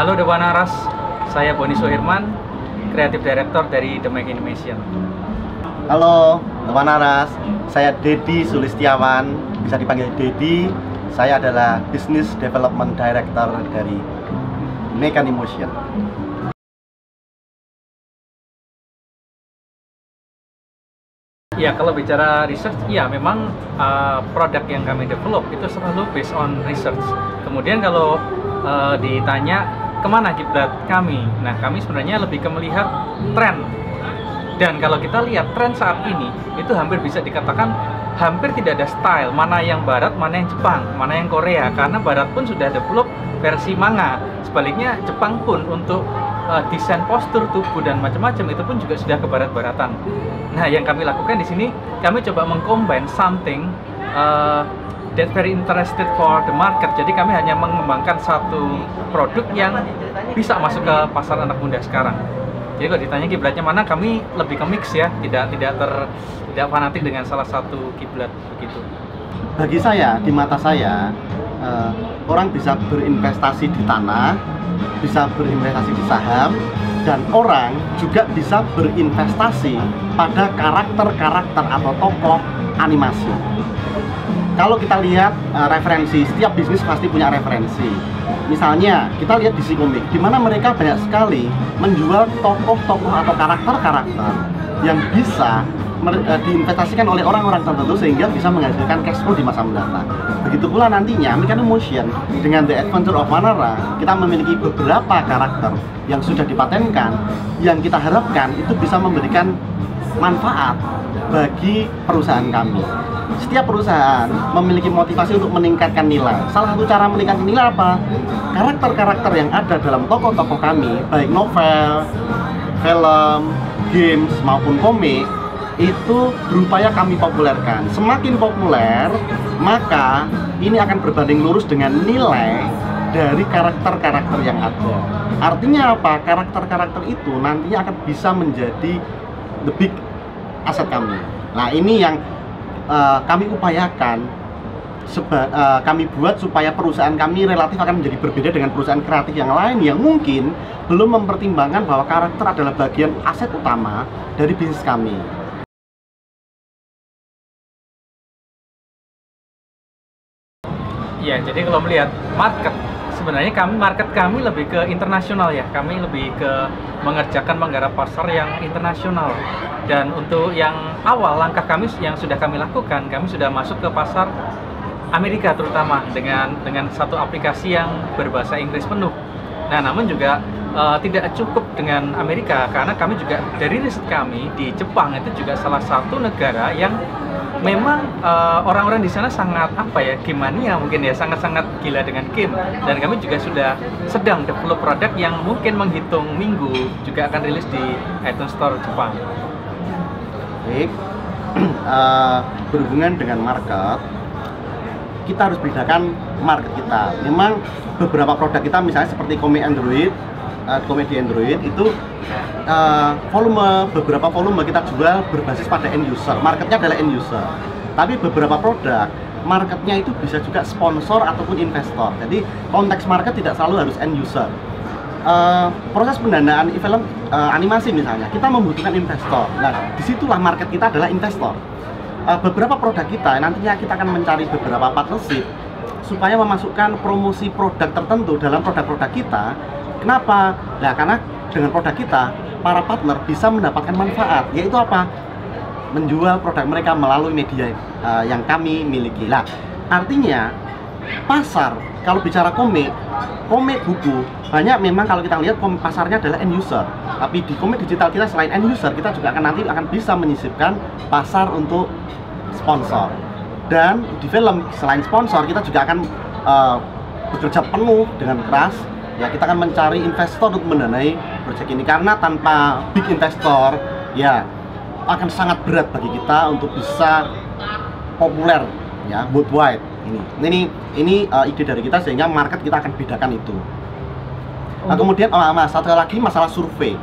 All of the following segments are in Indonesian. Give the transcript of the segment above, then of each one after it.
Halo Dewanaras, saya Boni Suherman, Creative Director dari The Make Animation. Halo Dewanaras, saya Dedi Sulistiawan, bisa dipanggil Dedi. Saya adalah Business Development Director dari Make Animation. Ya, kalau bicara research, ya memang produk yang kami develop itu selalu based on research. Kemudian kalau ditanya kemana kiblat kami, nah kami sebenarnya lebih ke melihat tren. Dan kalau kita lihat tren saat ini, itu hampir bisa dikatakan hampir tidak ada style, mana yang barat, mana yang Jepang, mana yang Korea, karena barat pun sudah develop versi manga. Sebaliknya Jepang pun untuk desain postur tubuh dan macam-macam itu pun juga sudah ke barat-baratan. Nah, yang kami lakukan di sini, kami coba mengcombine something that very interested for the market. Jadi kami hanya mengembangkan satu produk yang bisa masuk ke pasar anak muda sekarang. Jadi kalau ditanya kiblatnya mana, kami lebih ke mix ya, tidak fanatik dengan salah satu kiblat begitu. Bagi saya, di mata saya, orang bisa berinvestasi di tanah, bisa berinvestasi di saham, dan orang juga bisa berinvestasi pada karakter-karakter atau tokoh animasi. Kalau kita lihat referensi, setiap bisnis pasti punya referensi. Misalnya, kita lihat DC Comics, di mana mereka banyak sekali menjual tokoh-tokoh atau karakter-karakter yang bisa diinvestasikan oleh orang-orang tertentu sehingga bisa menghasilkan cash flow di masa mendatang. Begitu pula nantinya Make Animation dengan The Adventure of Manara, kita memiliki beberapa karakter yang sudah dipatenkan, yang kita harapkan itu bisa memberikan manfaat bagi perusahaan kami. Setiap perusahaan memiliki motivasi untuk meningkatkan nilai. Salah satu cara meningkatkan nilai apa? Karakter-karakter yang ada dalam tokoh-tokoh kami, baik novel, film, games maupun komik, itu berupaya kami populerkan. Semakin populer, maka ini akan berbanding lurus dengan nilai dari karakter-karakter yang ada. Artinya apa? Karakter-karakter itu nantinya akan bisa menjadi the big aset kami. Nah, ini yang kami upayakan, kami buat supaya perusahaan kami relatif akan menjadi berbeda dengan perusahaan kreatif yang lain yang mungkin belum mempertimbangkan bahwa karakter adalah bagian aset utama dari bisnis kami. Ya, jadi kalau melihat market, sebenarnya market kami lebih ke internasional ya. Kami lebih ke menggarap pasar yang internasional. Dan untuk yang awal, langkah kami yang sudah kami lakukan, kami sudah masuk ke pasar Amerika terutama dengan satu aplikasi yang berbahasa Inggris penuh. Nah, namun juga tidak cukup dengan Amerika, karena kami juga dari riset kami di Jepang itu juga salah satu negara yang memang orang-orang di sana sangat game mania mungkin ya, sangat-sangat gila dengan game. Dan kami juga sudah sedang develop produk yang mungkin menghitung minggu juga akan rilis di iTunes Store Jepang. Baik, berhubungan dengan market, kita harus bedakan market kita. Memang beberapa produk kita misalnya seperti komedi Android itu beberapa volume kita jual berbasis pada end user, marketnya adalah end user. Tapi beberapa produk marketnya itu bisa juga sponsor ataupun investor. Jadi konteks market tidak selalu harus end user. Proses pendanaan film animasi misalnya, kita membutuhkan investor. Nah, disitulah market kita adalah investor. Beberapa produk kita nantinya kita akan mencari beberapa partnership supaya memasukkan promosi produk tertentu dalam produk-produk kita. Kenapa? Nah, karena dengan produk kita, para partner bisa mendapatkan manfaat, yaitu apa? Menjual produk mereka melalui media yang kami miliki. Nah, artinya pasar, kalau bicara komik buku, banyak memang kalau kita lihat pasarnya adalah end user. Tapi di komik digital kita selain end user, kita juga nanti akan bisa menyisipkan pasar untuk sponsor. Dan di film, selain sponsor, kita juga akan bekerja penuh dengan keras. Ya, kita akan mencari investor untuk mendanai proyek ini, karena tanpa big investor ya akan sangat berat bagi kita untuk bisa populer ya worldwide. Ini ide dari kita, sehingga market kita akan bedakan itu. Nah, kemudian satu lagi masalah survei.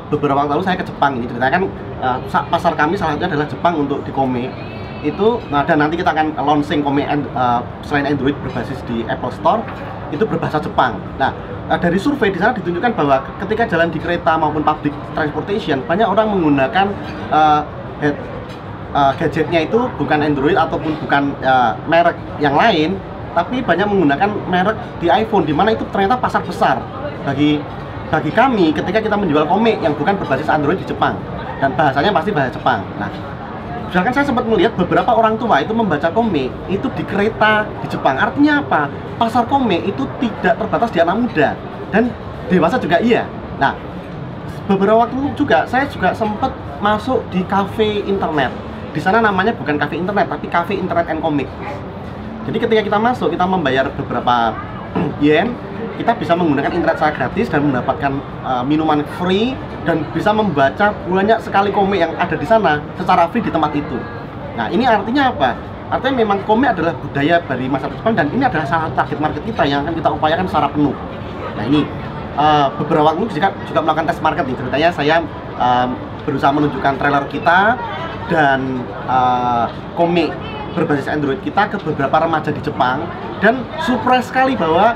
Beberapa waktu lalu saya ke Jepang, ini ceritanya kan pasar kami salah satunya adalah Jepang untuk di komik itu. Nah, dan nanti kita akan launching komik selain Android berbasis di Apple Store, itu berbahasa Jepang. Nah, dari survei di sana ditunjukkan bahwa ketika jalan di kereta maupun public transportation, banyak orang menggunakan gadgetnya itu bukan Android ataupun bukan merek yang lain, tapi banyak menggunakan merek di iPhone, di mana itu ternyata pasar besar bagi kami ketika kita menjual komik yang bukan berbasis Android di Jepang dan bahasanya pasti bahasa Jepang. Nah, sedangkan saya sempat melihat beberapa orang tua itu membaca komik itu di kereta di Jepang. Artinya apa? Pasar komik itu tidak terbatas di anak muda dan dewasa juga iya. Nah, beberapa waktu juga saya juga sempat masuk di cafe internet. Di sana namanya bukan cafe internet tapi cafe internet and comic. Jadi ketika kita masuk, kita membayar beberapa yen, kita bisa menggunakan internet secara gratis dan mendapatkan minuman free dan bisa membaca banyak sekali komik yang ada di sana secara free di tempat itu. Nah, ini artinya apa? Artinya memang komik adalah budaya dari masyarakat Jepang dan ini adalah salah satu target market kita yang akan kita upayakan secara penuh. Nah, ini beberapa waktu juga melakukan tes market nih. Ceritanya saya berusaha menunjukkan trailer kita dan komik berbasis Android kita ke beberapa remaja di Jepang dan surprise sekali bahwa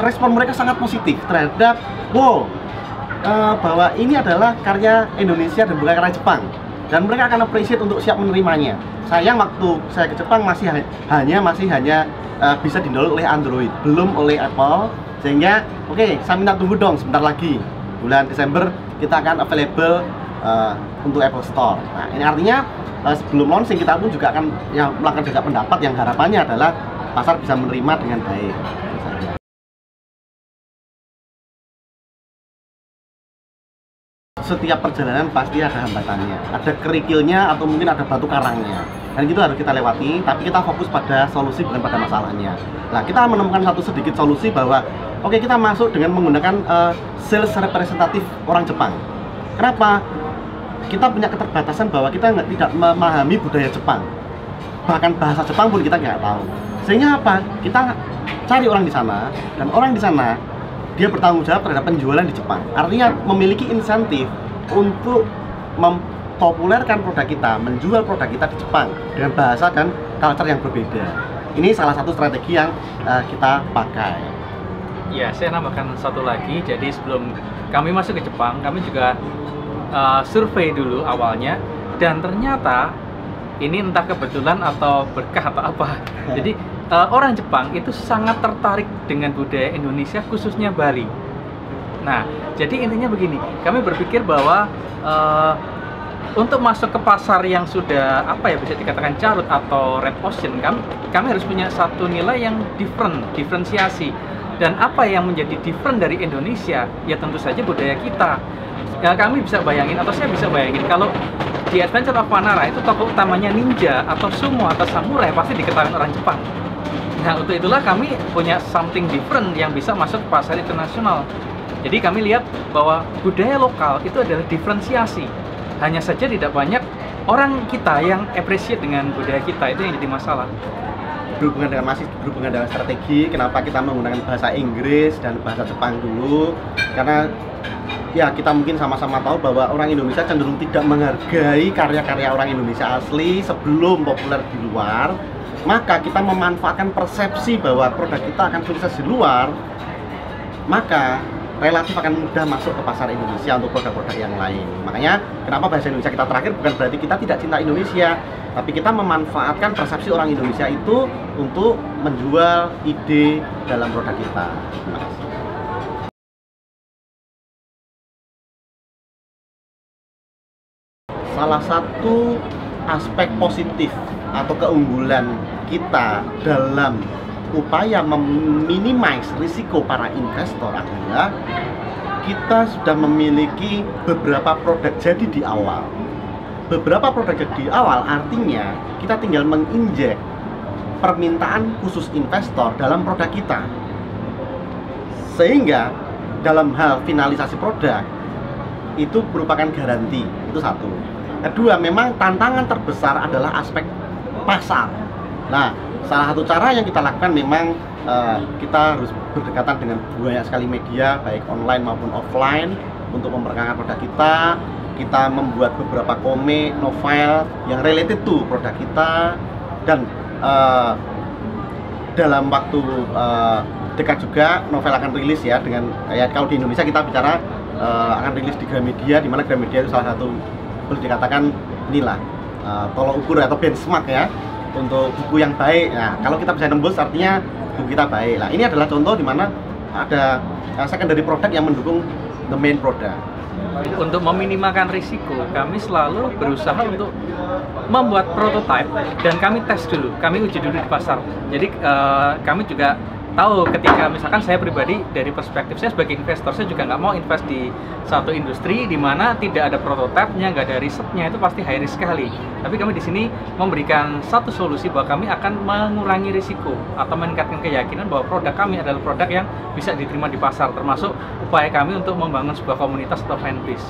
respon mereka sangat positif terhadap bahwa ini adalah karya Indonesia dan bukan karya Jepang dan mereka akan appreciate untuk siap menerimanya. Sayang waktu saya ke Jepang masih hanya bisa di-download oleh Android, belum oleh Apple, sehingga saya minta tunggu dong sebentar lagi, bulan Desember kita akan available untuk Apple Store. Nah, ini artinya sebelum launching kita pun juga akan melakukan jajak pendapat yang harapannya adalah pasar bisa menerima dengan baik. Setiap perjalanan pasti ada hambatannya, ada kerikilnya atau mungkin ada batu karangnya, dan itu harus kita lewati. Tapi kita fokus pada solusi bukan pada masalahnya. Nah, kita menemukan satu sedikit solusi bahwa kita masuk dengan menggunakan sales representatif orang Jepang. Kenapa? Kita punya keterbatasan bahwa kita tidak memahami budaya Jepang, bahkan bahasa Jepang pun kita nggak tahu. Sehingga apa? Kita cari orang di sana dan orang di sana dia bertanggung jawab terhadap penjualan di Jepang. Artinya memiliki insentif untuk mempopulerkan produk kita, menjual produk kita di Jepang dengan bahasa dan culture yang berbeda. Ini salah satu strategi yang kita pakai. Ya, saya nambahkan satu lagi. Jadi sebelum kami masuk ke Jepang, kami juga survei dulu awalnya, dan ternyata ini entah kebetulan atau berkah atau apa. Jadi orang Jepang itu sangat tertarik dengan budaya Indonesia, khususnya Bali. Nah, jadi intinya begini, kami berpikir bahwa untuk masuk ke pasar yang sudah bisa dikatakan carut atau red ocean, kami harus punya satu nilai yang diferensiasi. Dan apa yang menjadi different dari Indonesia? Ya tentu saja budaya kita. Ya, kami bisa bayangin, atau saya bisa bayangin, kalau di Adventure of Panara itu tokoh utamanya ninja atau sumo atau samurai pasti diketahui orang Jepang. Nah, untuk itulah kami punya something different yang bisa masuk ke pasar internasional. Jadi kami lihat bahwa budaya lokal itu adalah diferensiasi. Hanya saja tidak banyak orang kita yang appreciate dengan budaya kita, itu yang jadi masalah. Berhubungan dengan strategi, kenapa kita menggunakan bahasa Inggris dan bahasa Jepang dulu? Karena ya kita mungkin sama-sama tahu bahwa orang Indonesia cenderung tidak menghargai karya-karya orang Indonesia asli sebelum populer di luar. Maka kita memanfaatkan persepsi bahwa produk kita akan sukses di luar, maka relatif akan mudah masuk ke pasar Indonesia untuk produk-produk yang lain. Makanya kenapa bahasa Indonesia kita terakhir bukan berarti kita tidak cinta Indonesia, tapi kita memanfaatkan persepsi orang Indonesia itu untuk menjual ide dalam produk kita. Terima kasih. Salah satu aspek positif atau keunggulan kita dalam upaya meminimais risiko para investor adalah kita sudah memiliki beberapa produk jadi di awal. Beberapa produk jadi di awal artinya kita tinggal menginjek permintaan khusus investor dalam produk kita, sehingga dalam hal finalisasi produk itu merupakan garansi. Itu satu. Kedua, memang tantangan terbesar adalah aspek pasar. Nah, salah satu cara yang kita lakukan memang kita harus berdekatan dengan banyak sekali media, baik online maupun offline, untuk memperkenalkan produk kita. Kita membuat beberapa komik, novel yang related to produk kita, dan dalam waktu dekat juga novel akan rilis ya, dengan ya kalau di Indonesia kita bicara akan rilis di Gramedia, di mana Gramedia itu salah satu boleh dikatakan inilah tolok ukur atau benchmark ya untuk buku yang baik. Nah, kalau kita bisa nembus artinya buku kita baik. Nah, ini adalah contoh di mana ada secondary product yang mendukung the main product. Untuk meminimalkan risiko, kami selalu berusaha untuk membuat prototype dan kami tes dulu, kami uji dulu di pasar. Jadi kami juga tahu ketika misalkan saya pribadi dari perspektif saya sebagai investor, saya juga nggak mau invest di satu industri di mana tidak ada prototipenya, nggak ada risetnya, itu pasti high risk sekali. Tapi kami di sini memberikan satu solusi bahwa kami akan mengurangi risiko atau meningkatkan keyakinan bahwa produk kami adalah produk yang bisa diterima di pasar, termasuk upaya kami untuk membangun sebuah komunitas atau fanbase.